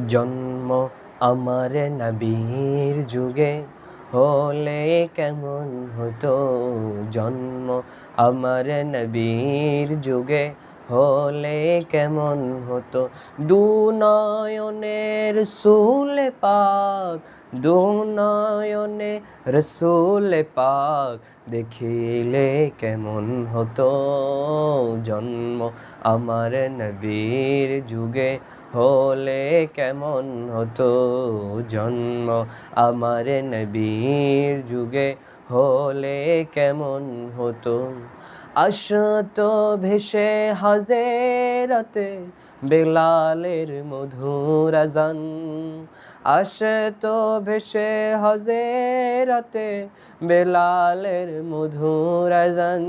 জন্ম আমার নবীর যুগে হলে কেমন হতো। জন্ম আমার নবীর যুগে হলে কেমন হতো। দুনয়নে রসূল পাক, দুনয়নে রসূল পাক দেখিলে কেমন হতো। জন্ম আমার নবীর যুগে হলে কেমন হতো। জন্ম আমার নবীর যুগে হলে কেমন হতো। আসতো ভেসে হাজেরাতে বেলালের মধুর আযান, আসতো ভেসে হাজেরাতে বেলালের মধুর আযান।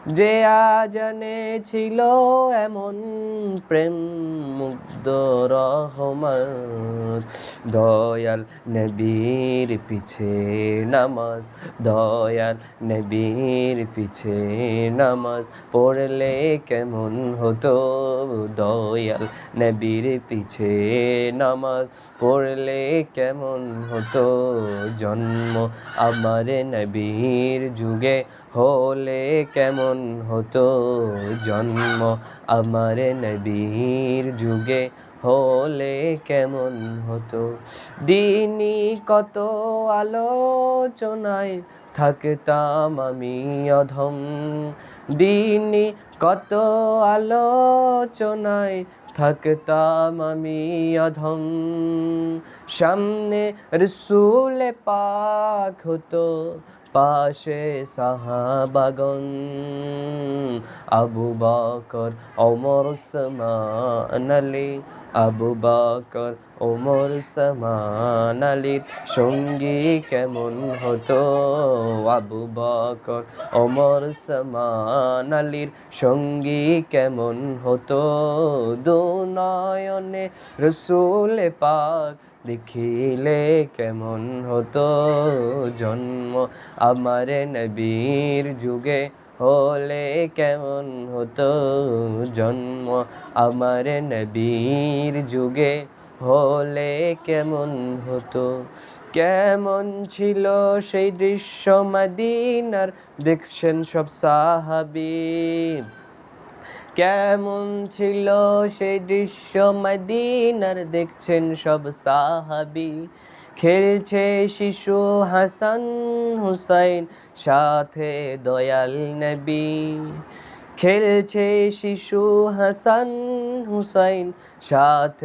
যে আযানে ছিল এমন প্রেম মুগ্ধ রহমত, দয়াল নবীর পিছে নামাজ, দয়াল নবীর পিছে নামাজ পড়লে কেমন হতো। দয়াল নবীর পিছে নামাজ পড়লে কেমন হতো। জন্ম আমার নবীর যুগে হলে কেমন হতো। জন্ম আমার নবীর যুগে হলে কেমন হতো। দিনই কত আলোচনায় থাকতাম আমি অধম, দিনই কত আলোচনায় থাকতাম আমি অধম। সামনে রসূল পাক হতো, পাশে সাহাবাগণ, আবু বকর ওমর ওসমান আলী, আবু বকর ওমর ওসমান আলীর সঙ্গী কেমন হতো। আবু বকর ওমর ওসমান আলীর সঙ্গী কেমন হতো। দুনয়নে রসূল পাক দেখিলে কেমন হতো। জন্ম আমার নবীর যুগে হলে কেমন হতো। জন্ম আমার নবীর যুগে হলে কেমন হতো। কেমন ছিল সেই দৃশ্য মদিনার দেখছেন সব সাহাবী, কেমন ছিল সেই দৃশ্য মদিনার দেখছেন সব সাহাবী। খেলছে শিশু হাসান হুসাইন সাথে দয়াল নবী, খেলছে শিশু হাসান হুসাইন সাথে